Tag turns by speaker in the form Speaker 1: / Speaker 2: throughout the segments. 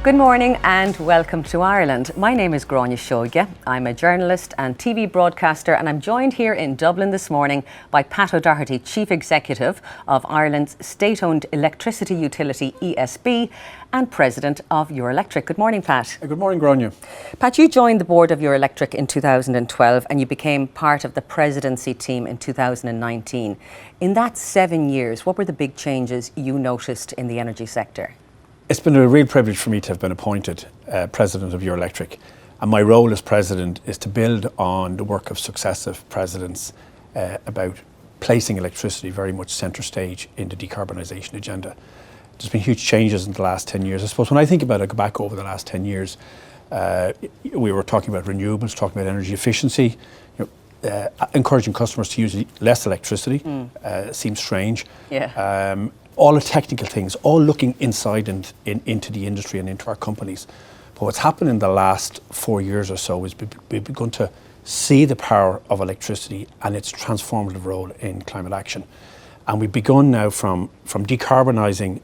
Speaker 1: Good morning and welcome to Ireland. My name is Gráinne Seoige. I'm a journalist and TV broadcaster, and I'm joined here in Dublin this morning by Pat O'Doherty, Chief Executive of Ireland's state-owned electricity utility ESB and President of Eurelectric. Good morning, Pat.
Speaker 2: Good morning, Gráinne.
Speaker 1: Pat, you joined the board of Eurelectric in 2012 and you became part of the presidency team in 2019. In that 7 years, what were the big changes you noticed in the energy sector?
Speaker 2: It's been a real privilege for me to have been appointed President of Eurelectric, and my role as President is to build on the work of successive presidents about placing electricity very much centre stage in the decarbonisation agenda. There's been huge changes in the last 10 years. I suppose when I think about it, I go back over the last 10 years, we were talking about renewables, talking about energy efficiency, encouraging customers to use less electricity. Seems strange.
Speaker 1: Yeah.
Speaker 2: All the technical things, all looking inside and into the industry and into our companies. But what's happened in the last 4 years or so is we've begun to see the power of electricity and its transformative role in climate action. And we've begun now from decarbonising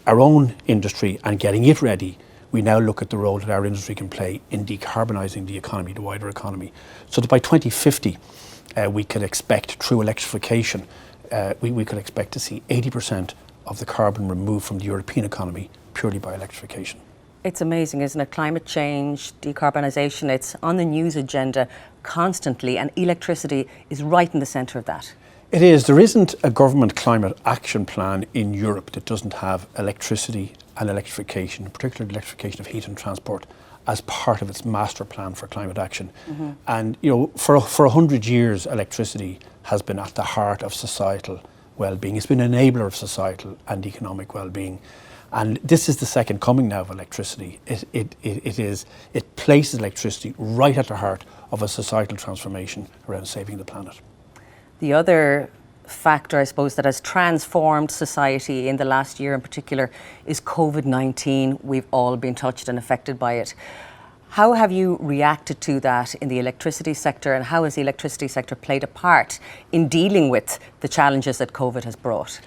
Speaker 2: our own industry and getting it ready. We now look at the role that our industry can play in decarbonising the economy, the wider economy. So that by 2050, we could expect, through electrification, we could expect to see 80% of the carbon removed from the European economy purely by electrification.
Speaker 1: It's amazing, isn't it? Climate change, decarbonisation, it's on the news agenda constantly, and electricity is right in the centre of that.
Speaker 2: It is. There isn't a government climate action plan in Europe that doesn't have electricity and electrification, particularly electrification of heat and transport, as part of its master plan for climate action. And for 100 years, electricity has been at the heart of societal well-being. It's been an enabler of societal and economic well-being. And this is the second coming now of electricity. It places electricity right at the heart of a societal transformation around saving the planet.
Speaker 1: The other factor, I suppose, that has transformed society in the last year in particular is COVID-19. We've all been touched and affected by it. How have you reacted to that in the electricity sector, and how has the electricity sector played a part in dealing with the challenges that COVID has brought?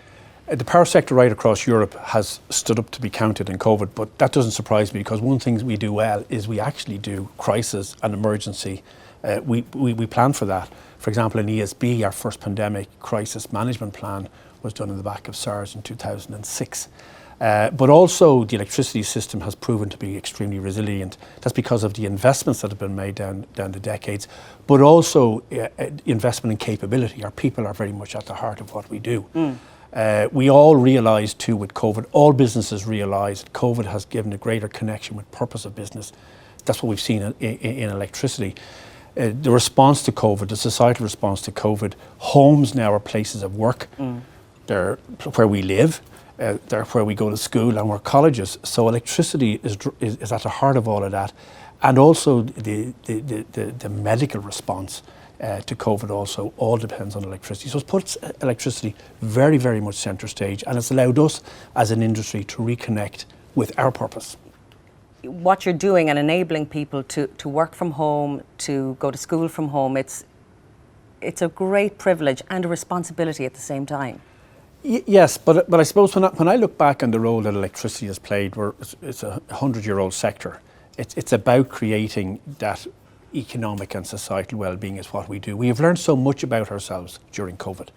Speaker 2: The power sector right across Europe has stood up to be counted in COVID, but that doesn't surprise me, because one thing we do well is we actually do crisis and emergency. We plan for that. For example, in ESB, our first pandemic crisis management plan was done in the back of SARS in 2006. But also the electricity system has proven to be extremely resilient. That's because of the investments that have been made down the decades, but also investment in capability. Our people are very much at the heart of what we do. We all realised too with COVID, all businesses realised COVID has given a greater connection with purpose of business. That's what we've seen in electricity. The response to COVID, the societal response to COVID, homes now are places of work. They're where we live. They're where we go to school and we're colleges. So electricity is at the heart of all of that. And also the medical response to COVID also all depends on electricity. So it puts electricity very, very much centre stage, and it's allowed us as an industry to reconnect with our purpose.
Speaker 1: What you're doing and enabling people to work from home, to go to school from home, it's a great privilege and a responsibility at the same time.
Speaker 2: Yes, but I suppose when I look back on the role that electricity has played, it's a 100-year-old sector. It's about creating that economic and societal well-being is what we do. We have learned so much about ourselves during COVID.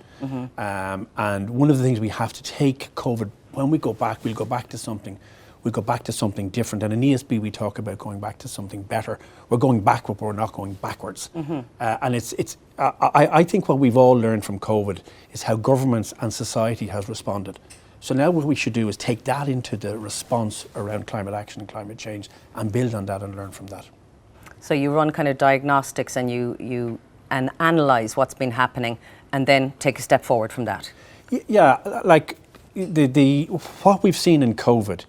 Speaker 2: And one of the things we have to take COVID, when we go back, we'll go back to something. We go back to something different. And in ESB, we talk about going back to something better. We're going backward, but we're not going backwards. And I think what we've all learned from COVID is how governments and society has responded. So now what we should do is take that into the response around climate action and climate change and build on that and learn from that.
Speaker 1: So you run kind of diagnostics and you analyse what's been happening and then take a step forward from that.
Speaker 2: Yeah, like what we've seen in COVID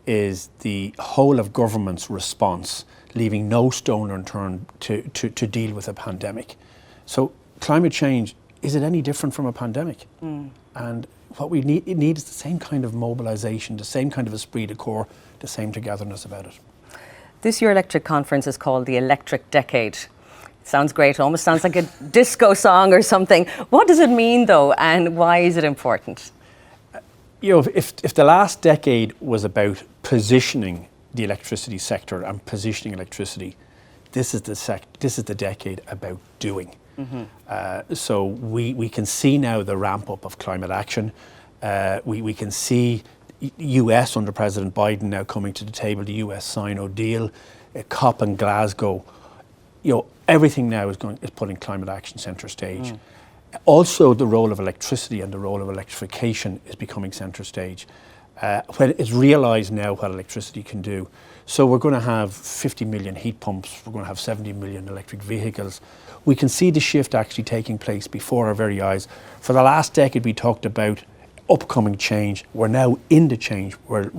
Speaker 2: is the whole of government's response, leaving no stone unturned to deal with a pandemic. So climate change, is it any different from a pandemic? And what we need is the same kind of mobilisation, the same kind of esprit de corps, the same togetherness about it.
Speaker 1: This Eurelectric conference is called the Electric Decade. It sounds great, almost sounds like a disco song or something. What does it mean though, and why is it important?
Speaker 2: If the last decade was about positioning the electricity sector and positioning electricity, this is the decade about doing. So we can see now the ramp up of climate action. We can see US under President Biden now coming to the table, the US-Sino deal, COP in Glasgow. Everything now is putting climate action centre stage. Also, the role of electricity and the role of electrification is becoming centre stage. When it's realised now what electricity can do. So we're going to have 50 million heat pumps, we're going to have 70 million electric vehicles. We can see the shift actually taking place before our very eyes. For the last decade we talked about upcoming change. We're now in the change. We're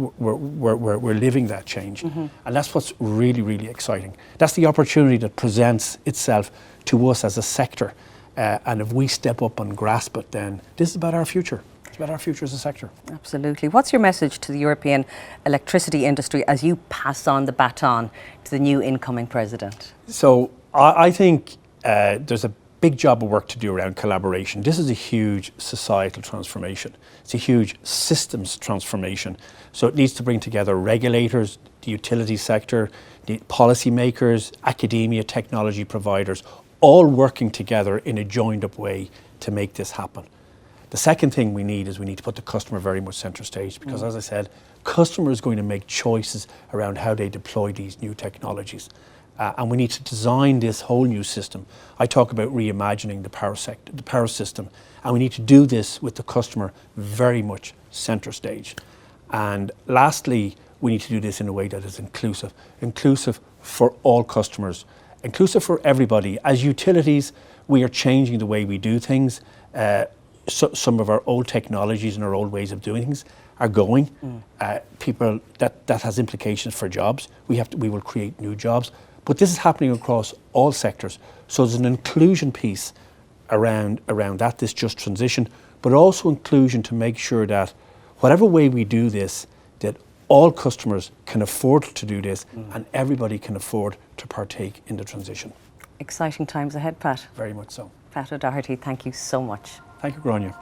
Speaker 2: living that change. And that's what's really, really exciting. That's the opportunity that presents itself to us as a sector. And if we step up and grasp it, then this is about our future. It's about our future as a sector.
Speaker 1: Absolutely. What's your message to the European electricity industry as you pass on the baton to the new incoming president?
Speaker 2: So I think there's a big job of work to do around collaboration. This is a huge societal transformation. It's a huge systems transformation. So it needs to bring together regulators, the utility sector, the policymakers, academia, technology providers, all working together in a joined up way to make this happen. The second thing we need to put the customer very much centre stage because, as I said, customer is going to make choices around how they deploy these new technologies. And we need to design this whole new system. I talk about reimagining the power system, and we need to do this with the customer very much centre stage. And lastly, we need to do this in a way that is inclusive for all customers, inclusive for everybody. As utilities, we are changing the way we do things. Some of our old technologies and our old ways of doing things are going. People that has implications for jobs. We will create new jobs, but this is happening across all sectors. So there's an inclusion piece around that, this just transition, but also inclusion to make sure that whatever way we do this, that all customers can afford to do this and everybody can afford to partake in the transition.
Speaker 1: Exciting times ahead, Pat.
Speaker 2: Very much so.
Speaker 1: Pat O'Doherty, thank you so much.
Speaker 2: Thank you, Gráinne.